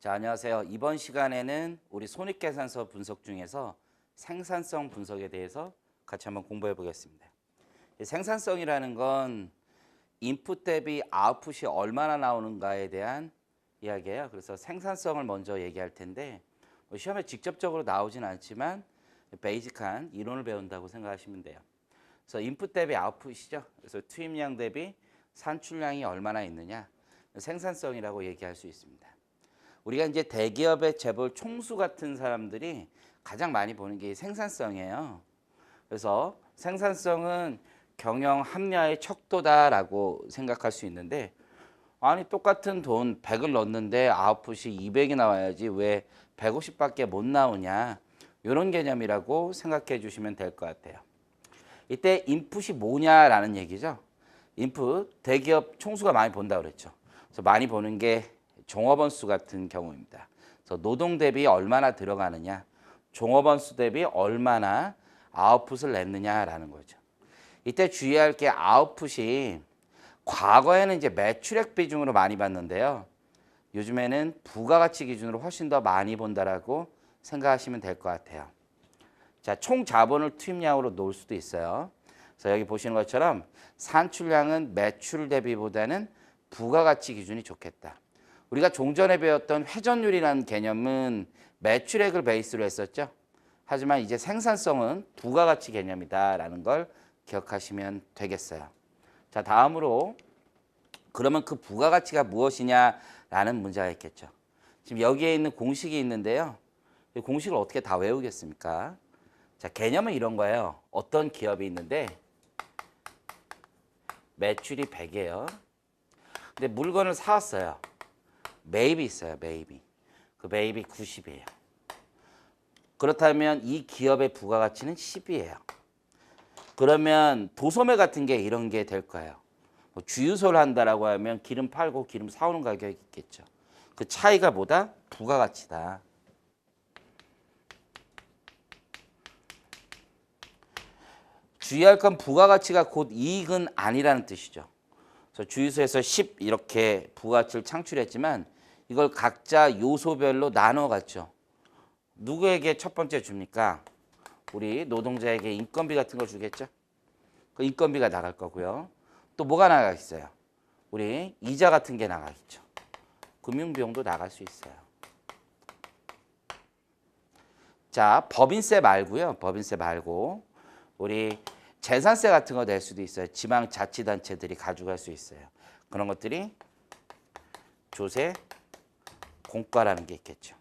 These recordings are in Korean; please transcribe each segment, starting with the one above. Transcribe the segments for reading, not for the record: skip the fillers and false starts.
자, 안녕하세요. 이번 시간에는 우리 손익계산서 분석 중에서 생산성 분석에 대해서 같이 한번 공부해 보겠습니다. 생산성이라는 건 인풋 대비 아웃풋이 얼마나 나오는가에 대한 이야기예요. 그래서 생산성을 먼저 얘기할 텐데 시험에 직접적으로 나오진 않지만 베이직한 이론을 배운다고 생각하시면 돼요. 그래서 인풋 대비 아웃풋이죠. 그래서 투입량 대비 산출량이 얼마나 있느냐, 생산성이라고 얘기할 수 있습니다. 우리가 이제 대기업의 재벌 총수 같은 사람들이 가장 많이 보는 게 생산성이에요. 그래서 생산성은 경영 합리화의 척도다라고 생각할 수 있는데, 아니 똑같은 돈 100을 넣었는데 아웃풋이 200이 나와야지 왜 150밖에 못 나오냐, 이런 개념이라고 생각해 주시면 될 것 같아요. 이때 인풋이 뭐냐라는 얘기죠. 인풋, 대기업 총수가 많이 본다고 그랬죠. 그래서 많이 보는 게 종업원 수 같은 경우입니다. 그래서 노동 대비 얼마나 들어가느냐, 종업원 수 대비 얼마나 아웃풋을 냈느냐라는 거죠. 이때 주의할 게 아웃풋이 과거에는 이제 매출액 비중으로 많이 봤는데요. 요즘에는 부가가치 기준으로 훨씬 더 많이 본다라고 생각하시면 될 것 같아요. 자, 총 자본을 투입량으로 놓을 수도 있어요. 그래서 여기 보시는 것처럼 산출량은 매출 대비보다는 부가가치 기준이 좋겠다. 우리가 종전에 배웠던 회전율이라는 개념은 매출액을 베이스로 했었죠. 하지만 이제 생산성은 부가가치 개념이다라는 걸 기억하시면 되겠어요. 자, 다음으로 그러면 그 부가가치가 무엇이냐라는 문제가 있겠죠. 지금 여기에 있는 공식이 있는데요. 이 공식을 어떻게 다 외우겠습니까? 자, 개념은 이런 거예요. 어떤 기업이 있는데 매출이 100이에요. 근데 물건을 사왔어요. 매입이 있어요. 매입이. 그 매입이 90이에요. 그렇다면 이 기업의 부가가치는 10이에요. 그러면 도소매 같은 게 이런 게 될 거예요. 뭐 주유소를 한다라고 하면 기름 팔고 기름 사오는 가격이 있겠죠. 그 차이가 뭐다? 부가가치다. 주의할 건 부가가치가 곧 이익은 아니라는 뜻이죠. 그래서 주유소에서 10 이렇게 부가가치를 창출했지만 이걸 각자 요소별로 나눠 갔죠. 누구에게 첫 번째 줍니까? 우리 노동자에게 인건비 같은 걸 주겠죠. 그 인건비가 나갈 거고요. 또 뭐가 나가겠어요? 우리 이자 같은 게 나가겠죠. 금융비용도 나갈 수 있어요. 자, 법인세 말고요. 법인세 말고 우리 재산세 같은 거 낼 수도 있어요. 지방자치단체들이 가져갈 수 있어요. 그런 것들이 조세, 공과라는 게 있겠죠.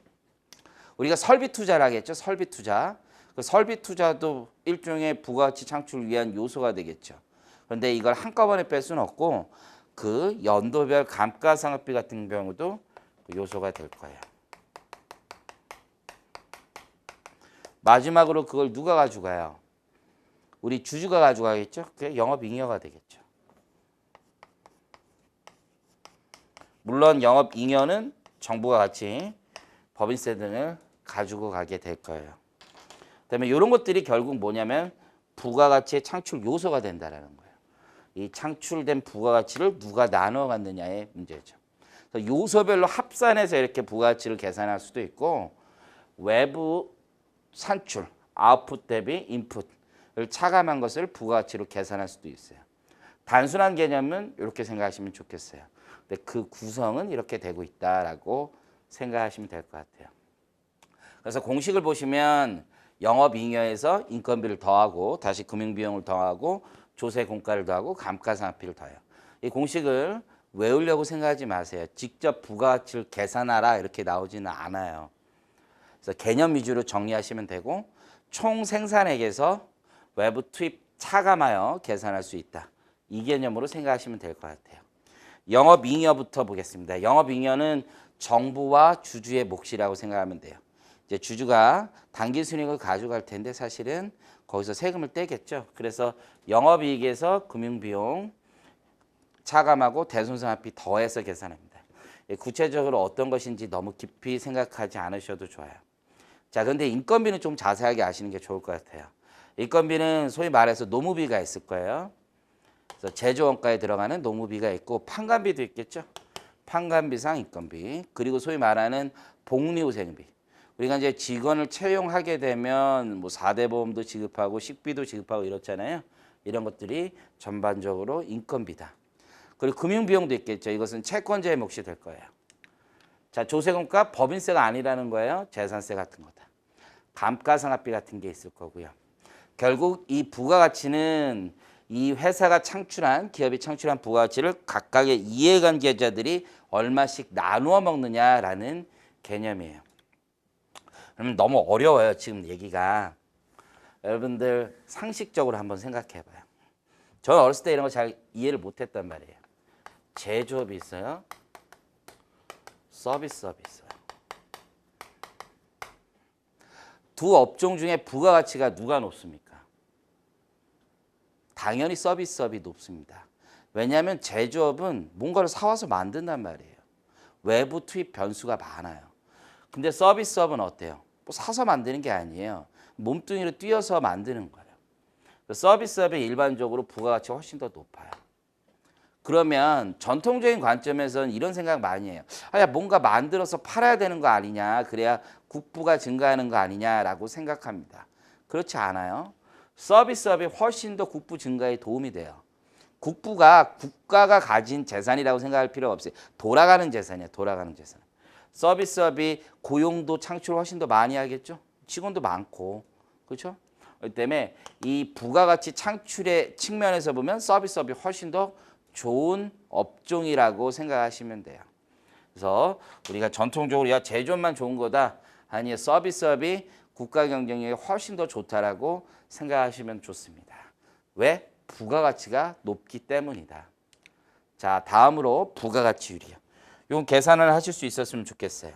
우리가 설비 투자를 하겠죠. 설비 투자. 그 설비 투자도 일종의 부가가치 창출을 위한 요소가 되겠죠. 그런데 이걸 한꺼번에 뺄 수는 없고 그 연도별 감가상각비 같은 경우도 요소가 될 거예요. 마지막으로 그걸 누가 가져가요? 우리 주주가 가져가겠죠. 그게 영업잉여가 되겠죠. 물론 영업잉여는 정부가 같이 법인세 등을 가지고 가게 될 거예요. 그다음에 이런 것들이 결국 뭐냐면 부가가치의 창출 요소가 된다라는 거예요. 이 창출된 부가가치를 누가 나눠 갖느냐의 문제죠. 그래서 요소별로 합산해서 이렇게 부가가치를 계산할 수도 있고 외부 산출, 아웃풋 대비 인풋을 차감한 것을 부가가치로 계산할 수도 있어요. 단순한 개념은 이렇게 생각하시면 좋겠어요. 근데 그 구성은 이렇게 되고 있다라고 생각하시면 될 것 같아요. 그래서 공식을 보시면 영업잉여에서 인건비를 더하고 다시 금융비용을 더하고 조세 공과를 더하고 감가상각비를 더해요. 이 공식을 외우려고 생각하지 마세요. 직접 부가가치를 계산하라 이렇게 나오지는 않아요. 그래서 개념 위주로 정리하시면 되고 총 생산액에서 외부 투입 차감하여 계산할 수 있다. 이 개념으로 생각하시면 될 것 같아요. 영업잉여부터 보겠습니다. 영업잉여는 정부와 주주의 몫이라고 생각하면 돼요. 이제 주주가 당기순이익을 가져갈 텐데 사실은 거기서 세금을 떼겠죠. 그래서 영업이익에서 금융비용 차감하고 대손상합비 더해서 계산합니다. 구체적으로 어떤 것인지 너무 깊이 생각하지 않으셔도 좋아요. 자, 그런데 인건비는 좀 자세하게 아시는 게 좋을 것 같아요. 인건비는 소위 말해서 노무비가 있을 거예요. 그래서 제조원가에 들어가는 노무비가 있고 판관비도 있겠죠. 판관비상 인건비, 그리고 소위 말하는 복리후생비. 우리가 이제 직원을 채용하게 되면 뭐 4대 보험도 지급하고 식비도 지급하고 이렇잖아요. 이런 것들이 전반적으로 인건비다. 그리고 금융비용도 있겠죠. 이것은 채권자의 몫이 될 거예요. 자, 조세금과 법인세가 아니라는 거예요. 재산세 같은 거다. 감가상각비 같은 게 있을 거고요. 결국 이 부가가치는 이 회사가 창출한, 기업이 창출한 부가가치를 각각의 이해관계자들이 얼마씩 나누어 먹느냐라는 개념이에요. 그러면 너무 어려워요, 지금 얘기가. 여러분들 상식적으로 한번 생각해 봐요. 저는 어렸을 때 이런 거 잘 이해를 못했단 말이에요. 제조업이 있어요. 서비스업이 있어요. 두 업종 중에 부가가치가 누가 높습니까? 당연히 서비스업이 높습니다. 왜냐하면 제조업은 뭔가를 사와서 만든단 말이에요. 외부 투입 변수가 많아요. 근데 서비스업은 어때요? 뭐 사서 만드는 게 아니에요. 몸뚱이로 뛰어서 만드는 거예요. 서비스업이 일반적으로 부가가치가 훨씬 더 높아요. 그러면 전통적인 관점에서는 이런 생각 많이 해요. 야, 뭔가 만들어서 팔아야 되는 거 아니냐. 그래야 국부가 증가하는 거 아니냐라고 생각합니다. 그렇지 않아요. 서비스업이 훨씬 더 국부 증가에 도움이 돼요. 국부가 국가가 가진 재산이라고 생각할 필요가 없어요. 돌아가는 재산이에요. 돌아가는 재산. 서비스업이 고용도 창출을 훨씬 더 많이 하겠죠. 직원도 많고. 그렇죠? 그렇기 때문에 이 부가가치 창출의 측면에서 보면 서비스업이 훨씬 더 좋은 업종이라고 생각하시면 돼요. 그래서 우리가 전통적으로 야 제조업만 좋은 거다. 아니 서비스업이 국가 경쟁력이 훨씬 더 좋다라고 생각하시면 좋습니다. 왜? 부가가치가 높기 때문이다. 자, 다음으로 부가가치율이요. 이건 계산을 하실 수 있었으면 좋겠어요.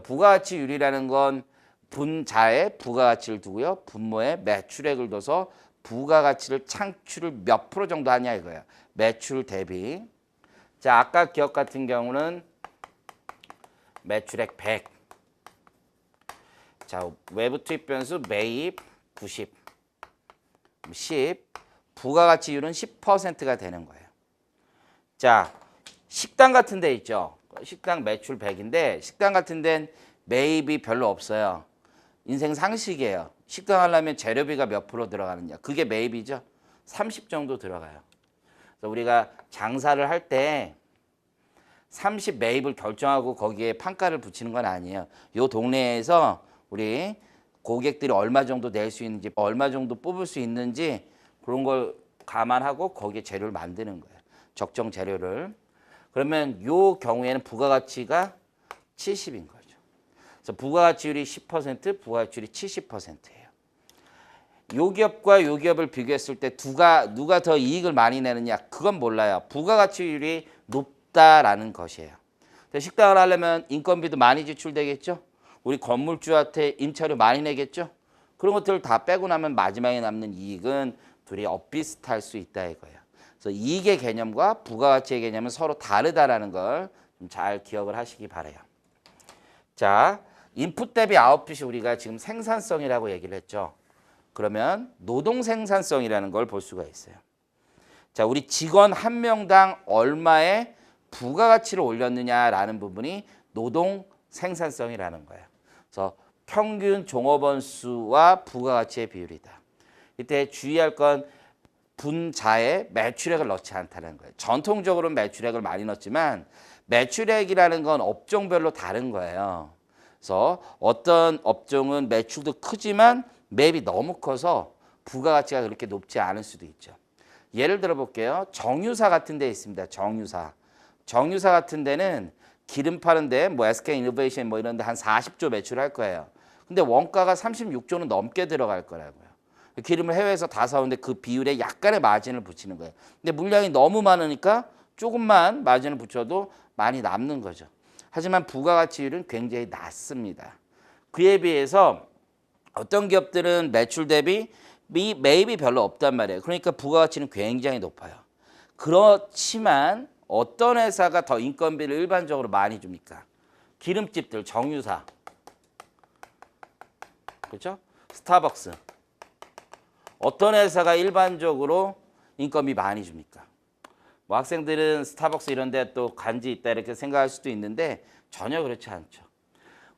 부가가치율이라는 건 분자에 부가가치를 두고요. 분모에 매출액을 둬서 부가가치를 창출을 몇 프로 정도 하냐 이거예요. 매출 대비. 자, 아까 기업 같은 경우는 매출액 100. 자, 외부 투입 변수 매입 90. 10. 부가가치율은 10%가 되는 거예요. 자, 식당 같은 데 있죠. 식당 매출 100인데 식당 같은 데는 매입이 별로 없어요. 인생 상식이에요. 식당 하려면 재료비가 몇 프로 들어가느냐. 그게 매입이죠. 30 정도 들어가요. 그래서 우리가 장사를 할 때 30 매입을 결정하고 거기에 판가를 붙이는 건 아니에요. 요 동네에서 우리 고객들이 얼마 정도 낼 수 있는지, 얼마 정도 뽑을 수 있는지 그런 걸 감안하고 거기에 재료를 만드는 거예요. 적정 재료를. 그러면 요 경우에는 부가가치가 70인 거죠. 그래서 부가가치율이 10%, 부가가치율이 70%예요. 요 기업과 요 기업을 비교했을 때 누가 더 이익을 많이 내느냐 그건 몰라요. 부가가치율이 높다라는 것이에요. 식당을 하려면 인건비도 많이 지출되겠죠. 우리 건물주한테 임차료 많이 내겠죠. 그런 것들을 다 빼고 나면 마지막에 남는 이익은 둘이 엇비슷할 수 있다 이거예요. 그래서 이익의 개념과 부가가치의 개념은 서로 다르다라는 걸 좀 잘 기억을 하시기 바라요. 자, 인풋 대비 아웃풋이 우리가 지금 생산성이라고 얘기를 했죠. 그러면 노동 생산성이라는 걸 볼 수가 있어요. 자, 우리 직원 한 명당 얼마의 부가가치를 올렸느냐라는 부분이 노동 생산성이라는 거예요. 그래서 평균 종업원 수와 부가가치의 비율이다. 이때 주의할 건 분자에 매출액을 넣지 않다는 거예요. 전통적으로는 매출액을 많이 넣지만 매출액이라는 건 업종별로 다른 거예요. 그래서 어떤 업종은 매출도 크지만 매입이 너무 커서 부가가치가 그렇게 높지 않을 수도 있죠. 예를 들어 볼게요. 정유사 같은 데 있습니다. 정유사 같은 데는 기름 파는데 뭐 SK 이노베이션 뭐 이런 데 한 40조 매출할 거예요. 근데 원가가 36조는 넘게 들어갈 거라고요. 기름을 해외에서 다 사오는데 그 비율에 약간의 마진을 붙이는 거예요. 근데 물량이 너무 많으니까 조금만 마진을 붙여도 많이 남는 거죠. 하지만 부가가치율은 굉장히 낮습니다. 그에 비해서 어떤 기업들은 매출 대비 매입이 별로 없단 말이에요. 그러니까 부가가치는 굉장히 높아요. 그렇지만 어떤 회사가 더 인건비를 일반적으로 많이 줍니까? 기름집들, 정유사, 그렇죠? 스타벅스. 어떤 회사가 일반적으로 인건비 많이 줍니까? 뭐 학생들은 스타벅스 이런 데 또 간지 있다 이렇게 생각할 수도 있는데 전혀 그렇지 않죠.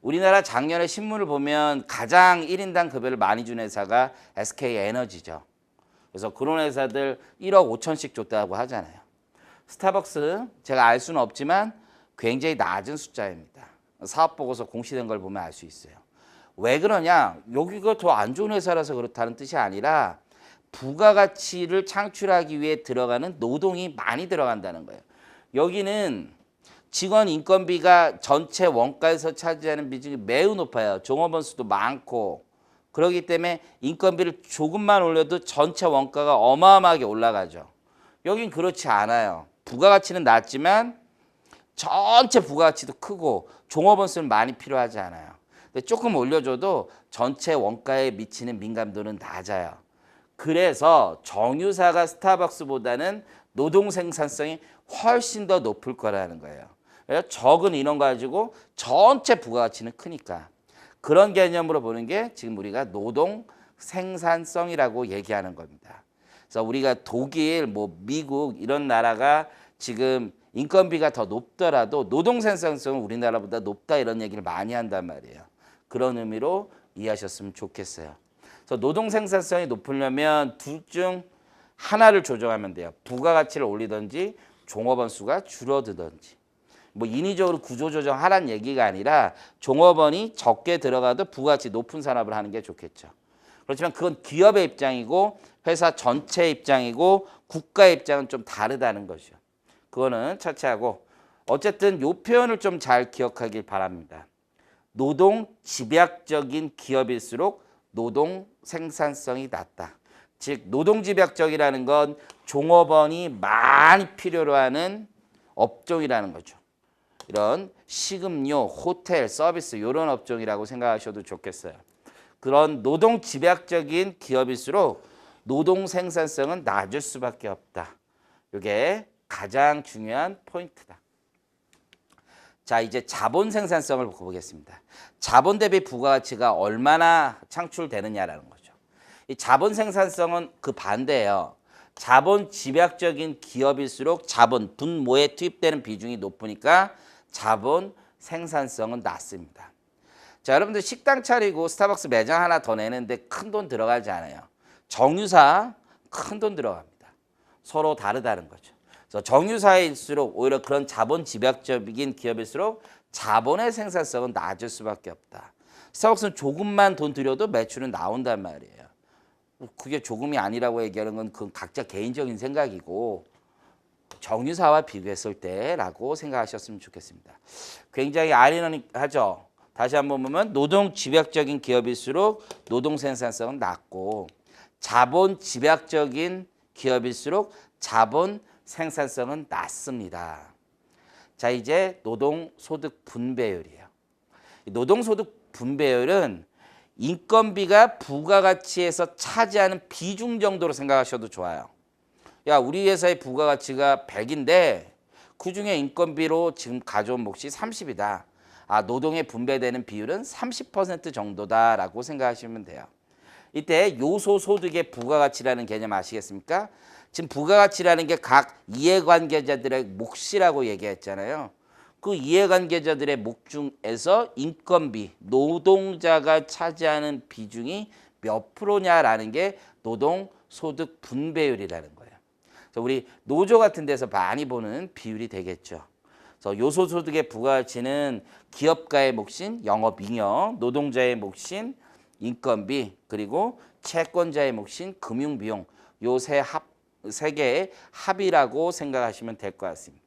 우리나라 작년에 신문을 보면 가장 1인당 급여를 많이 준 회사가 SK에너지죠. 그래서 그런 회사들 1억 5천씩 줬다고 하잖아요. 스타벅스 제가 알 수는 없지만 굉장히 낮은 숫자입니다. 사업보고서 공시된 걸 보면 알 수 있어요. 왜 그러냐? 여기가 더 안 좋은 회사라서 그렇다는 뜻이 아니라 부가가치를 창출하기 위해 들어가는 노동이 많이 들어간다는 거예요. 여기는 직원 인건비가 전체 원가에서 차지하는 비중이 매우 높아요. 종업원 수도 많고 그렇기 때문에 인건비를 조금만 올려도 전체 원가가 어마어마하게 올라가죠. 여긴 그렇지 않아요. 부가가치는 낮지만 전체 부가가치도 크고 종업원 수는 많이 필요하지 않아요. 근데 조금 올려줘도 전체 원가에 미치는 민감도는 낮아요. 그래서 정유사가 스타벅스보다는 노동 생산성이 훨씬 더 높을 거라는 거예요. 그래서 적은 인원 가지고 전체 부가가치는 크니까. 그런 개념으로 보는 게 지금 우리가 노동 생산성이라고 얘기하는 겁니다. 그래서 우리가 독일, 뭐 미국 이런 나라가 지금 인건비가 더 높더라도 노동 생산성은 우리나라보다 높다 이런 얘기를 많이 한단 말이에요. 그런 의미로 이해하셨으면 좋겠어요. 그래서 노동 생산성이 높으려면 둘 중 하나를 조정하면 돼요. 부가가치를 올리든지 종업원 수가 줄어들든지. 뭐 인위적으로 구조조정하라는 얘기가 아니라 종업원이 적게 들어가도 부가가치 높은 산업을 하는 게 좋겠죠. 그렇지만 그건 기업의 입장이고 회사 전체의 입장이고 국가의 입장은 좀 다르다는 거죠. 그거는 차치하고 어쨌든 이 표현을 좀 잘 기억하길 바랍니다. 노동 집약적인 기업일수록 노동 생산성이 낮다. 즉 노동 집약적이라는 건 종업원이 많이 필요로 하는 업종이라는 거죠. 이런 식음료, 호텔, 서비스 이런 업종이라고 생각하셔도 좋겠어요. 그런 노동 집약적인 기업일수록 노동 생산성은 낮을 수밖에 없다. 이게 가장 중요한 포인트다. 자, 이제 자본 생산성을 보겠습니다. 자본 대비 부가가치가 얼마나 창출되느냐라는 거죠. 이 자본 생산성은 그 반대예요. 자본 집약적인 기업일수록 자본, 분모에 투입되는 비중이 높으니까 자본 생산성은 낮습니다. 자, 여러분들 식당 차리고 스타벅스 매장 하나 더 내는데 큰 돈 들어가지 않아요. 정유사 큰 돈 들어갑니다. 서로 다르다는 거죠. 그래서 정유사일수록 오히려 그런 자본 집약적인 기업일수록 자본의 생산성은 낮을 수밖에 없다. 스타벅스는 조금만 돈 들여도 매출은 나온단 말이에요. 그게 조금이 아니라고 얘기하는 건 그건 각자 개인적인 생각이고 정유사와 비교했을 때라고 생각하셨으면 좋겠습니다. 굉장히 아이러니하죠. 다시 한번 보면 노동 집약적인 기업일수록 노동 생산성은 낮고 자본 집약적인 기업일수록 자본 생산성은 낮습니다. 자, 이제 노동소득 분배율이에요. 노동소득 분배율은 인건비가 부가가치에서 차지하는 비중 정도로 생각하셔도 좋아요. 야, 우리 회사의 부가가치가 100인데 그중에 인건비로 지금 가져온 몫이 30이다. 아, 노동에 분배되는 비율은 30% 정도다라고 생각하시면 돼요. 이때 요소소득의 부가가치라는 개념 아시겠습니까? 지금 부가가치라는 게 각 이해관계자들의 몫이라고 얘기했잖아요. 그 이해관계자들의 몫 중에서 인건비, 노동자가 차지하는 비중이 몇 프로냐라는 게 노동소득 분배율이라는 거예요. 그래서 우리 노조 같은 데서 많이 보는 비율이 되겠죠. 그래서 요소소득의 부가가치는 기업가의 몫인 영업잉여, 노동자의 몫인 인건비, 그리고 채권자의 몫인 금융비용, 요 세 개의 합이라고 생각하시면 될 것 같습니다.